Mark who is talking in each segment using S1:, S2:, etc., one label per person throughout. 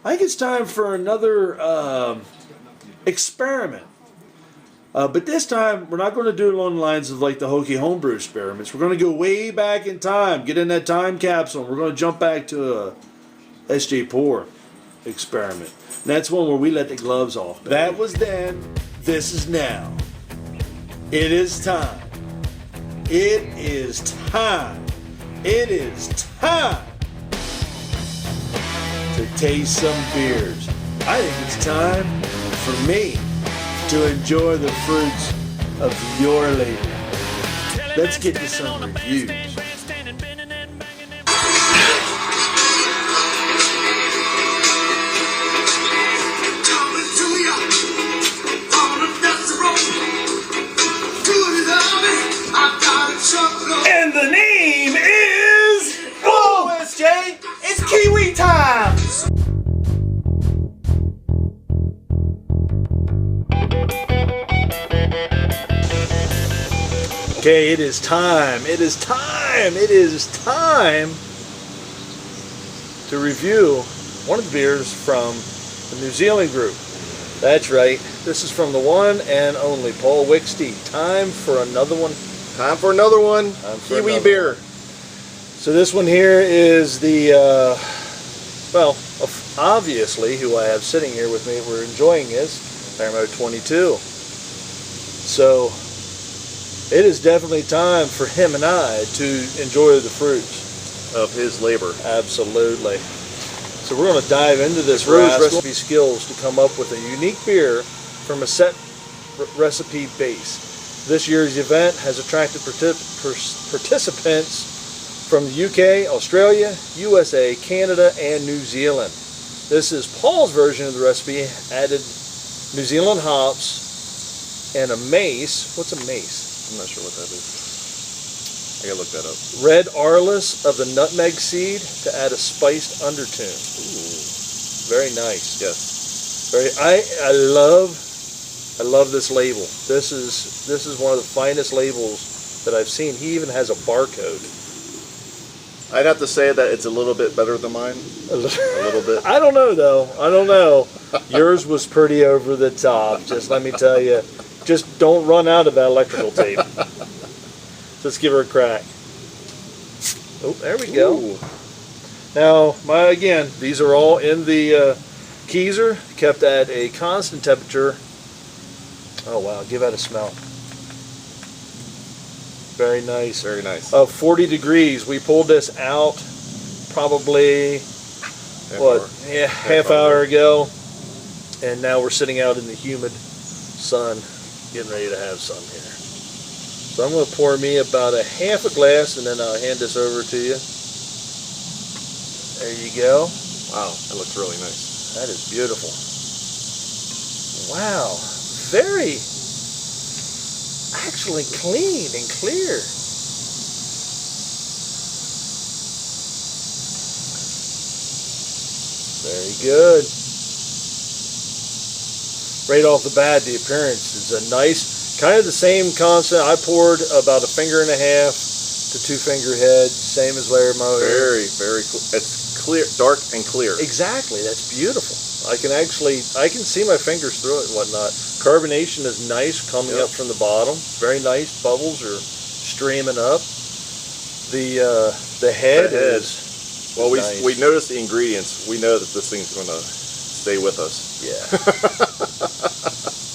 S1: I think it's time for another experiment. But this time, we're not going to do it along the lines of like the Hokey Homebrew experiments. We're going to go way back in time, get in that time capsule, and we're going to jump back to a Sjporr experiment. And that's one where we let the gloves off. That was then, this is now. It is time. It is time. It is time to taste some beers. I think it's time for me to enjoy the fruits of your labor. Let's get to some reviews. And the name is... Whoa, SJ! It's Kiwi time! Okay, it is time. It is time. It is time to review one of the beers from the New Zealand group. That's right. This is from the one and only Paul Wixty. Time for another one.
S2: Time for another one. Kiwi beer.
S1: So this one here is the, well, obviously, who I have sitting here with me, we're enjoying is Paramount 22. So it is definitely time for him and I to enjoy the fruits
S2: of his labor.
S1: Absolutely. So we're going to dive into this recipe skills to come up with a unique beer from a set recipe base. This year's event has attracted participants from the UK, Australia, USA, Canada, and New Zealand. This is Paul's version of the recipe, added New Zealand hops and a mace. What's a mace?
S2: I'm not sure what that is. I gotta look that up.
S1: Red Arliss of the nutmeg seed to add a spiced undertone.
S2: Ooh.
S1: Very nice.
S2: Yes.
S1: Very. I love this label. This is one of the finest labels that I've seen. He even has a barcode.
S2: I'd have to say that it's a little bit better than mine. A little bit.
S1: I don't know though. I don't know. Yours was pretty over the top. Just let me tell you. Just don't run out of that electrical tape. Let's give her a crack. Oh, there we go.
S2: Ooh.
S1: Now, again, these are all in the keezer, kept at a constant temperature. Oh wow, give that a smell. Very nice.
S2: Very nice.
S1: 40 degrees. We pulled this out probably half hour ago, and now we're sitting out in the humid sun, getting ready to have some here. So I'm going to pour me about a half a glass, and then I'll hand this over to you. There you go.
S2: Wow, that looks really nice.
S1: That is beautiful. Wow, very actually clean and clear. Very good. Right off the bat, the appearance is a nice, kind of the same concept. I poured about 1.5 finger to 2 finger head, same as Larry Moe.
S2: Very, very cool. It's clear, dark and clear.
S1: Exactly, that's beautiful. I can see my fingers through it and whatnot. Carbonation is nice coming up from the bottom. Very nice. Bubbles are streaming up. The head is
S2: well.
S1: Nice.
S2: We noticed the ingredients. We know that this thing's going to stay with us.
S1: Yeah.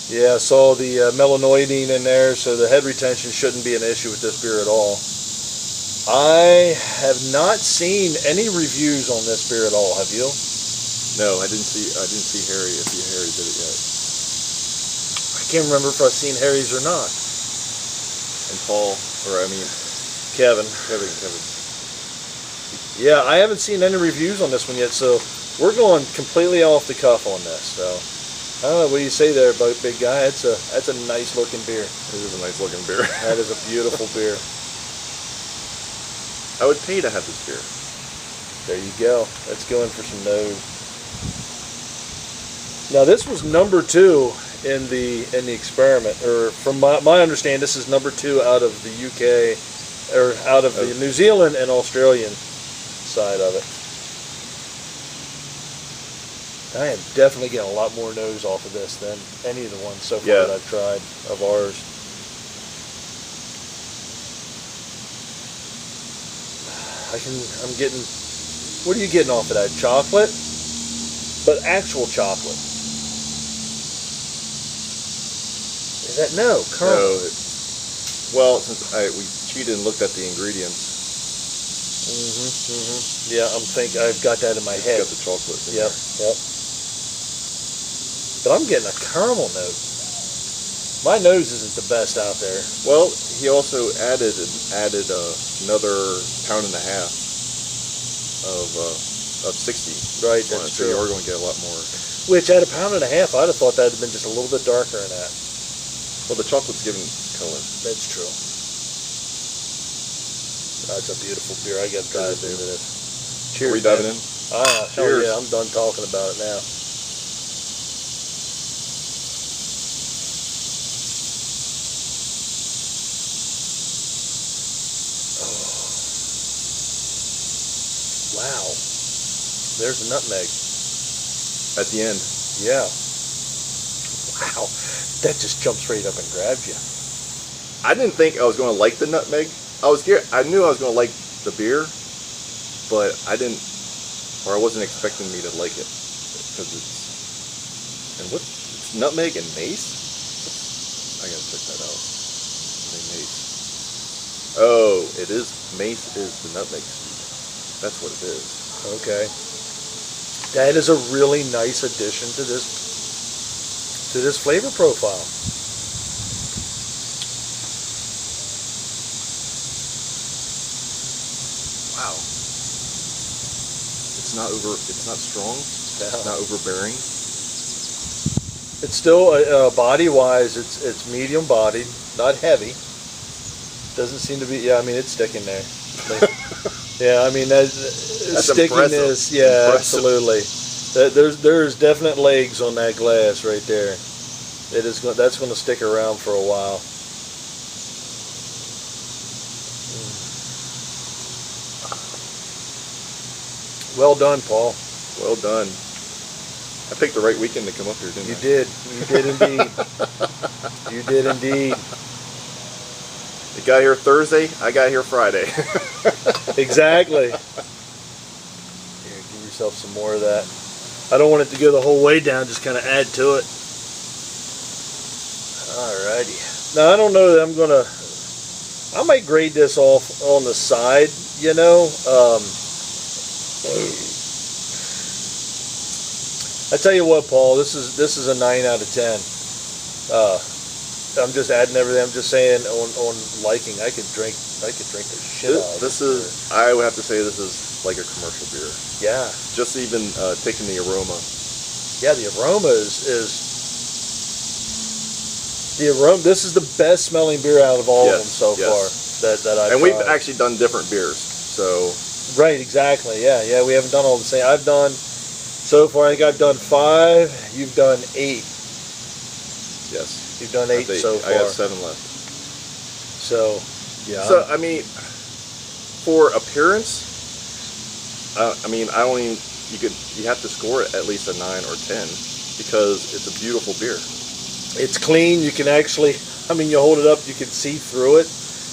S1: Yeah, I saw the melanoidine in there, so the head retention shouldn't be an issue with this beer at all. I have not seen any reviews on this beer at all. Have you?
S2: No, I didn't see Harry. If Harry did it yet.
S1: I can't remember if I've seen Harry's or not.
S2: And Paul, or I mean,
S1: Kevin.
S2: Kevin.
S1: Yeah, I haven't seen any reviews on this one yet, so we're going completely off the cuff on this. So I don't know what do you say there, big guy. That's a nice looking beer.
S2: It is a nice looking beer.
S1: That is a beautiful beer.
S2: I would pay to have this beer.
S1: There you go. Let's go in for some nose. Now this was number 2 in the experiment, or from my understanding, this is number 2 out of the UK, or out of the New Zealand and Australian side of it.
S3: I am definitely getting a lot more nose off of this than any of the ones so far
S2: Yeah.
S3: that I've tried of ours. I'm getting, what are you getting off of that? Chocolate? But actual chocolate. Is that, no,
S2: No,
S3: caramel.
S2: well, since we cheated and looked at the ingredients,
S3: Yeah, I've got that in my
S2: it's
S3: head.
S2: got the chocolate in
S3: Yep,
S2: there.
S3: yep. But I'm getting a caramel note. My nose isn't the best out there.
S2: Well, he also added another pound and a half of 60.
S3: Right,
S2: on it,
S3: that's
S2: so you
S3: true.
S2: are going to get a lot more.
S3: Which at a pound and a half, I'd have thought that'd have been just a little bit darker than that.
S2: Well, the chocolate's giving color.
S3: That's true. That's a beautiful beer. I got to dive into this. Cheers.
S2: Are we diving in?
S3: Hell
S2: Cheers.
S3: yeah, I'm done talking about it now. Wow. There's a nutmeg.
S2: At the end.
S3: Yeah. Wow. That just jumps right up and grabs you.
S2: I didn't think I was going to like the nutmeg. I knew I was going to like the beer, but I wasn't expecting me to like it because it's nutmeg and mace. I gotta check that out. Mace. Oh, it is mace is the nutmeg seed. That's what it is.
S3: Okay. That is a really nice addition to this flavor profile.
S2: Wow. It's not strong. It's not overbearing.
S3: It's still body-wise, it's medium bodied, not heavy. Doesn't seem to be. Yeah, I mean it's sticking there. Yeah, I mean that's stickiness.
S2: Impressive.
S3: Yeah,
S2: Impressive.
S3: absolutely. There's definite legs on that glass right there. That's going to stick around for a while. Well done, Paul.
S2: Well done. I picked the right weekend to come up here, didn't
S3: You
S2: I?
S3: did. You did indeed. You did indeed.
S2: You got here Thursday. I got here Friday.
S3: Exactly. Here, give yourself some more of that. I don't want it to go the whole way down. Just kind of add to it. Alrighty. Now I don't know that I'm gonna. I might grade this off on the side. You know. I tell you what, Paul. This is a 9 out of 10. I'm just adding everything. I'm just saying on liking. I could drink the shit out of
S2: This is. I would have to say this is like a commercial beer.
S3: Yeah.
S2: Just even taking the aroma.
S3: Yeah, the aroma is the aroma. This is the best smelling beer out of all of them so far that I've
S2: And we've
S3: tried.
S2: actually done different beers. So
S3: Right, exactly. Yeah, we haven't done all the same. I've done so far. I think I've done 5. You've done 8.
S2: yes.
S3: You've done 8 so far.
S2: I got 7 left.
S3: So yeah.
S2: So I mean, for appearance, I mean, I don't even. You have to score it at least a 9 or 10 because it's a beautiful beer.
S3: It's clean. You can actually. I mean, you hold it up. You can see through it.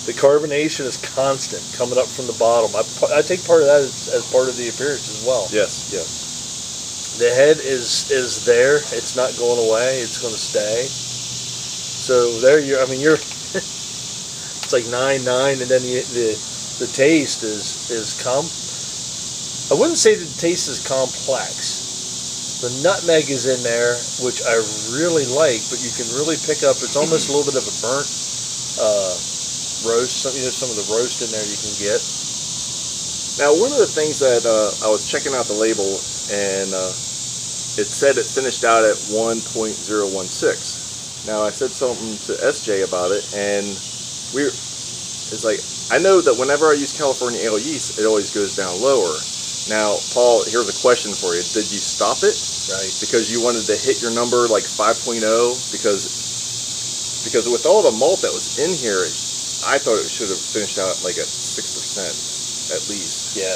S3: The carbonation is constant coming up from the bottom. I take part of that as part of the appearance as well.
S2: Yes, yes.
S3: The head is there. It's not going away. It's going to stay. So there you're. I mean, you're. It's like 9, and then the taste is I wouldn't say the taste is complex. The nutmeg is in there, which I really like, but you can really pick up. It's almost a little bit of a burnt roast. Some of the roast in there you can get.
S2: Now, one of the things that I was checking out the label, and it said it finished out at 1.016. Now, I said something to SJ about it, and it's like, I know that whenever I use California ale yeast, it always goes down lower. Now, Paul, here's a question for you. Did you stop it?
S3: Right.
S2: Because you wanted to hit your number like 5.0? Because with all the malt that was in here, I thought it should have finished out like at 6% at least.
S3: Yeah.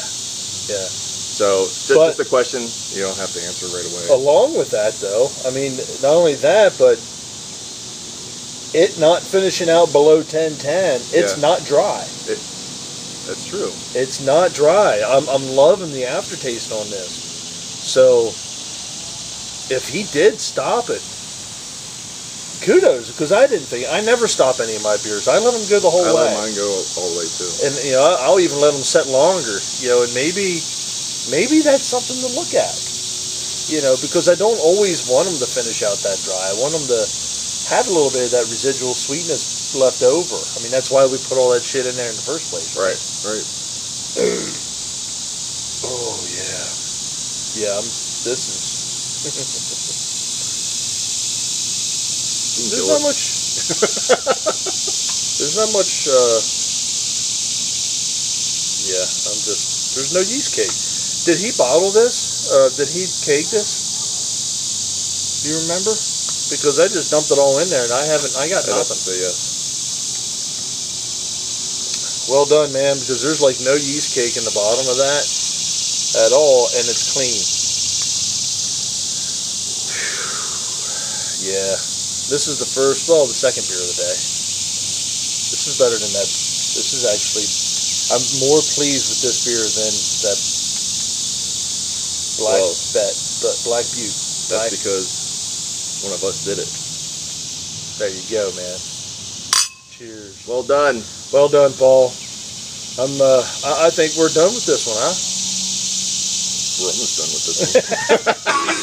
S2: So just a question you don't have to answer right away.
S3: Along with that, though, I mean, not only that, but it not finishing out below 1010, it's not dry.
S2: That's true.
S3: It's not dry. I'm loving the aftertaste on this. So if he did stop it, kudos, because I never stop any of my beers. I let them go the whole way.
S2: I let mine go all the way too.
S3: And I'll even let them set longer. And maybe that's something to look at. Because I don't always want them to finish out that dry. I want them to have a little bit of that residual sweetness left over. I mean, that's why we put all that shit in there in the first place.
S2: Right.
S3: Oh yeah. Yeah. This is. There's not much. There's not much. Yeah, there's no yeast cake. Did he bottle this? Did he cake this? Do you remember? Because I just dumped it all in there, and I got nothing.
S2: Say yes.
S3: Well done, man. Because there's like no yeast cake in the bottom of that at all, and it's clean. Yeah. This is the second beer of the day. This is better than that. This is actually, I'm more pleased with this beer than that Black Butte.
S2: That's because one of us did it.
S3: There you go, man. Cheers.
S2: Well done.
S3: Well done, Paul. I think we're done with this one, huh?
S2: We're almost done with this one.